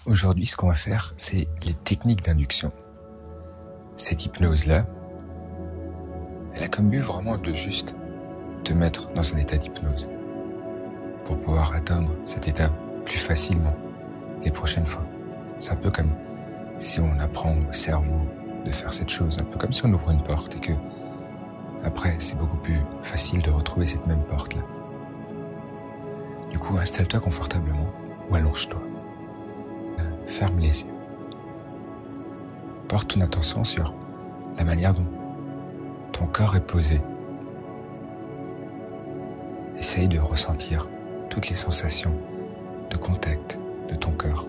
Aujourd'hui, ce qu'on va faire, c'est les techniques d'induction. Cette hypnose-là, elle a comme but vraiment de juste te mettre dans un état d'hypnose pour pouvoir atteindre cet état plus facilement les prochaines fois. C'est un peu comme si on apprend au cerveau de faire cette chose, un peu comme si on ouvre une porte et que après, c'est beaucoup plus facile de retrouver cette même porte-là. Du coup, installe-toi confortablement ou allonge-toi. Ferme les yeux. Porte ton attention sur la manière dont ton corps est posé. Essaye de ressentir toutes les sensations de contact de ton corps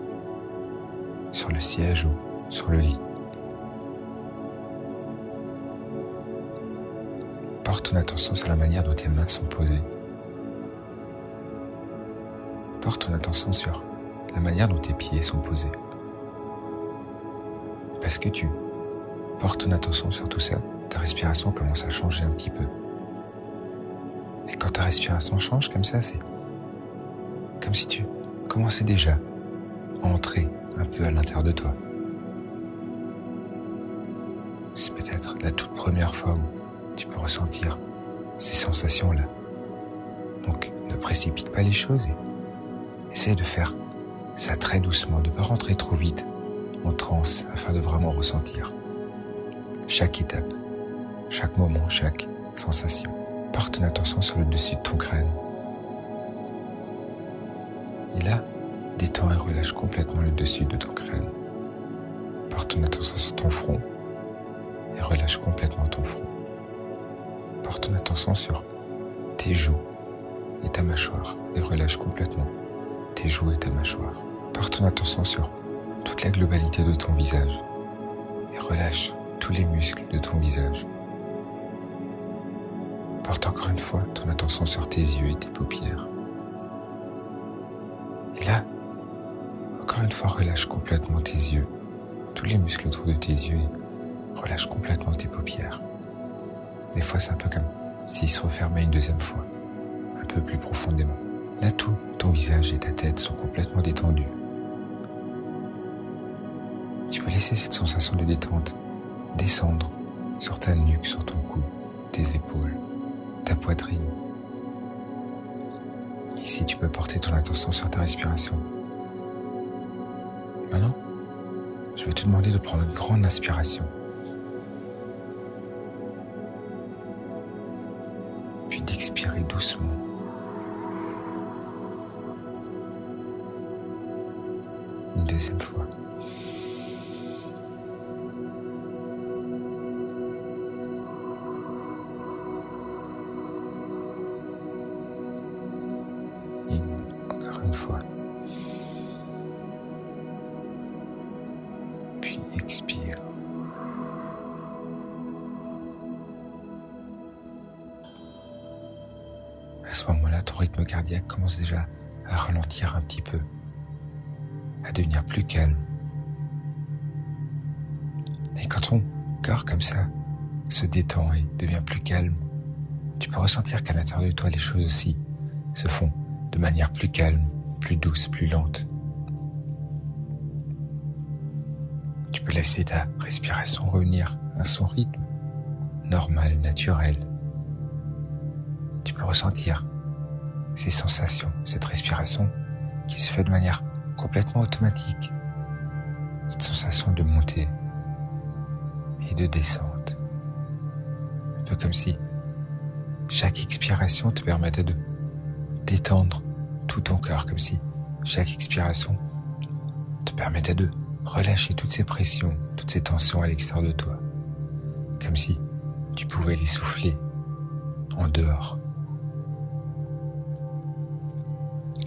sur le siège ou sur le lit. Porte ton attention sur la manière dont tes mains sont posées. Porte ton attention sur la manière dont tes pieds sont posés. Parce que tu portes ton attention sur tout ça, ta respiration commence à changer un petit peu. Et quand ta respiration change comme ça, c'est comme si tu commençais déjà à entrer un peu à l'intérieur de toi. C'est peut-être la toute première fois où tu peux ressentir ces sensations-là. Donc, ne précipite pas les choses et essaie de faire ça très doucement, de ne pas rentrer trop vite en transe afin de vraiment ressentir chaque étape, chaque moment, chaque sensation. Porte ton attention sur le dessus de ton crâne. Et là, détends et relâche complètement le dessus de ton crâne. Porte ton attention sur ton front et relâche complètement ton front. Porte ton attention sur tes joues et ta mâchoire et relâche complètement tes joues et ta mâchoire. Porte ton attention sur toute la globalité de ton visage et relâche tous les muscles de ton visage. Porte encore une fois ton attention sur tes yeux et tes paupières. Et là, encore une fois, relâche complètement tes yeux, tous les muscles autour de tes yeux et relâche complètement tes paupières. Des fois, c'est un peu comme s'ils se refermaient une deuxième fois, un peu plus profondément. Là, tout ton visage et ta tête sont complètement détendus. Tu peux laisser cette sensation de détente descendre sur ta nuque, sur ton cou, tes épaules, ta poitrine. Ici, tu peux porter ton attention sur ta respiration. Maintenant, je vais te demander de prendre une grande inspiration. Puis d'expirer doucement. Une deuxième fois. Encore une fois. Puis expire. À ce moment-là, ton rythme cardiaque commence déjà à ralentir un petit peu, à devenir plus calme. Et quand ton corps comme ça se détend et devient plus calme, tu peux ressentir qu'à l'intérieur de toi, les choses aussi se font de manière plus calme, plus douce, plus lente. Tu peux laisser ta respiration revenir à son rythme normal, naturel. Tu peux ressentir ces sensations, cette respiration qui se fait de manière complètement automatique. Cette sensation de montée et de descente. Un peu comme si chaque expiration te permettait de détendre tout ton corps, comme si chaque expiration te permettait de relâcher toutes ces pressions, toutes ces tensions à l'extérieur de toi. Comme si tu pouvais les souffler en dehors.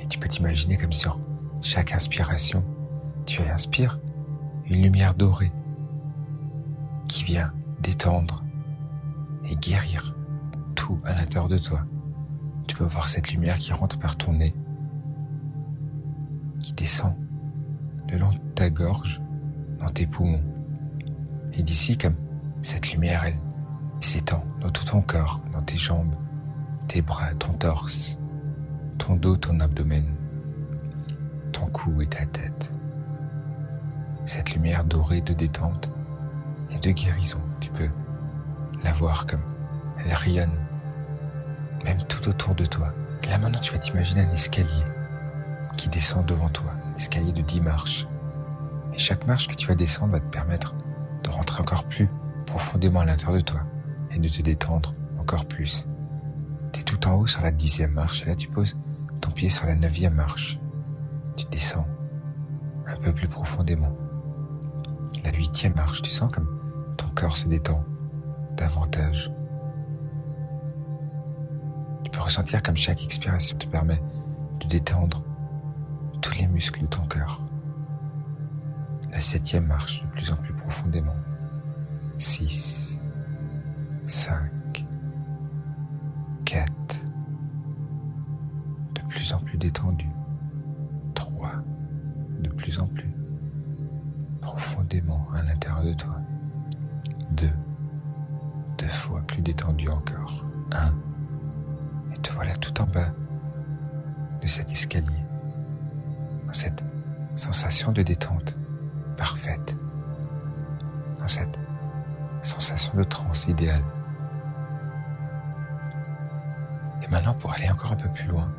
Et tu peux t'imaginer comme sur chaque inspiration, tu inspires une lumière dorée qui vient détendre et guérir tout à l'intérieur de toi. Tu peux voir cette lumière qui rentre par ton nez, qui descend le long de ta gorge, dans tes poumons. Et d'ici, comme cette lumière, elle s'étend dans tout ton corps, dans tes jambes, tes bras, ton torse, ton dos, ton abdomen, ton cou et ta tête. cette lumière dorée de détente et de guérison. Tu peux la voir comme elle rayonne, même tout autour de toi. Et là maintenant, tu vas t'imaginer un escalier qui descend devant toi, un escalier de 10 marches. Et chaque marche que tu vas descendre va te permettre de rentrer encore plus profondément à l'intérieur de toi et de te détendre encore plus. Tu es tout en haut sur la 10e marche et là tu poses ton pied sur la 9e marche. Tu descends un peu plus profondément. La 8e marche, tu sens comme ton corps se détend davantage. Tu peux ressentir comme chaque expiration te permet de détendre tous les muscles de ton corps. La 7e marche de plus en plus profondément. 6, 5, 4, de plus en plus détendu. 3, de plus en plus profondément à l'intérieur de toi. 2 fois plus détendu encore. 1, et te voilà tout en bas de cet escalier, dans cette sensation de détente parfaite, dans cette sensation de transe idéale. Et maintenant, pour aller encore un peu plus loin,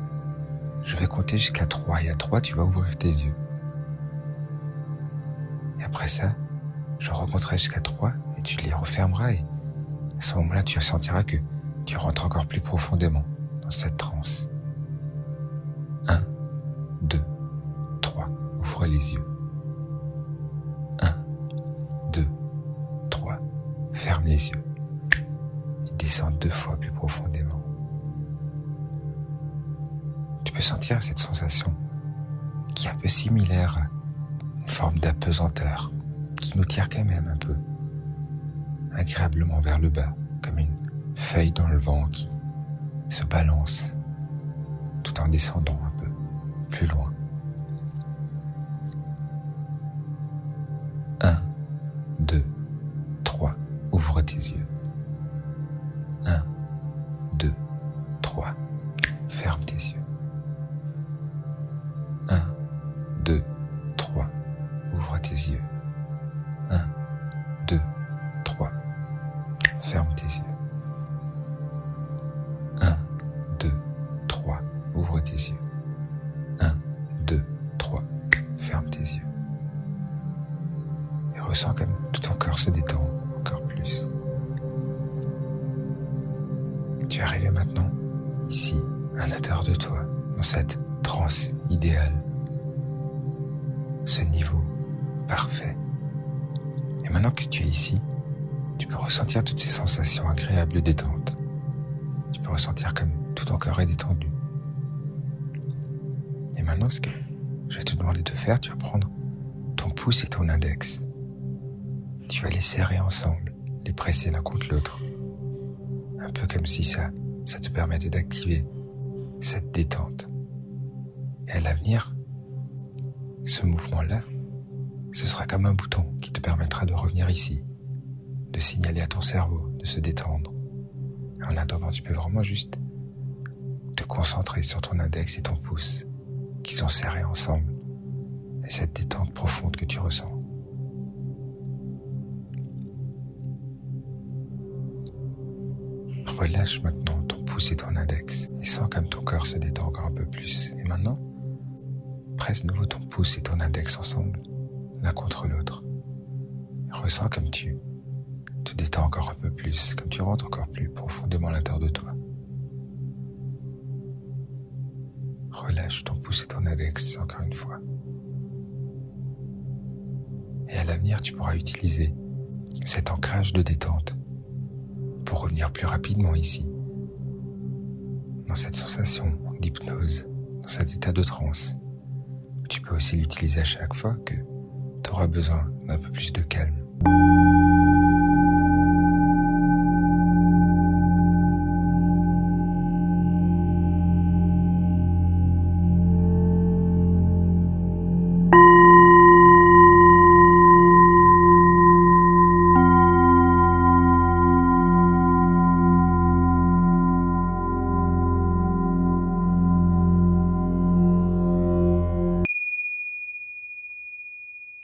je vais compter jusqu'à 3. Et à 3, tu vas ouvrir tes yeux. Et après ça, je recompterai jusqu'à 3 et tu les refermeras. Et à ce moment-là, tu ressentiras que tu rentres encore plus profondément dans cette transe. 1, 2, 3. Ouvre les yeux. 1, 2, 3. Ferme les yeux. Et descends 2 fois plus profondément. Tu peux sentir cette sensation qui est un peu similaire à une forme d'apesanteur qui nous tire quand même un peu agréablement vers le bas, comme une feuille dans le vent qui se balance tout en descendant un peu plus loin. 1, 2, 3, ouvre tes yeux. 1, 2, 3, ferme tes yeux. 1, 2, 3, ouvre tes yeux. 1, 2, 3, ferme tes yeux. 1, 2, 3, ouvre tes yeux. 1, 2, 3, ferme tes yeux. Et ressens comme tout ton corps se détend encore plus. Tu es arrivé maintenant, ici, à l'intérieur de toi, dans cette transe idéale, ce niveau parfait. Et maintenant que tu es ici, tu peux ressentir toutes ces sensations agréables de détente. Tu peux ressentir comme tout ton corps est détendu. Et maintenant, ce que je vais te demander de faire, tu vas prendre ton pouce et ton index. Tu vas les serrer ensemble, les presser l'un contre l'autre. Un peu comme si ça te permettait d'activer cette détente. Et à l'avenir, ce mouvement-là, ce sera comme un bouton qui te permettra de revenir ici, de signaler à ton cerveau de se détendre. Et en attendant, tu peux vraiment juste te concentrer sur ton index et ton pouce qui sont serrés ensemble et cette détente profonde que tu ressens. Relâche maintenant ton pouce et ton index et sens comme ton corps se détend encore un peu plus. Et maintenant, presse de nouveau ton pouce et ton index ensemble, l'un contre l'autre. Ressens comme tu te détends encore un peu plus, comme tu rentres encore plus profondément à l'intérieur de toi. Relâche ton pouce et ton index encore une fois. Et à l'avenir, tu pourras utiliser cet ancrage de détente pour revenir plus rapidement ici, dans cette sensation d'hypnose, dans cet état de transe. Tu peux aussi l'utiliser à chaque fois que tu auras besoin d'un peu plus de calme.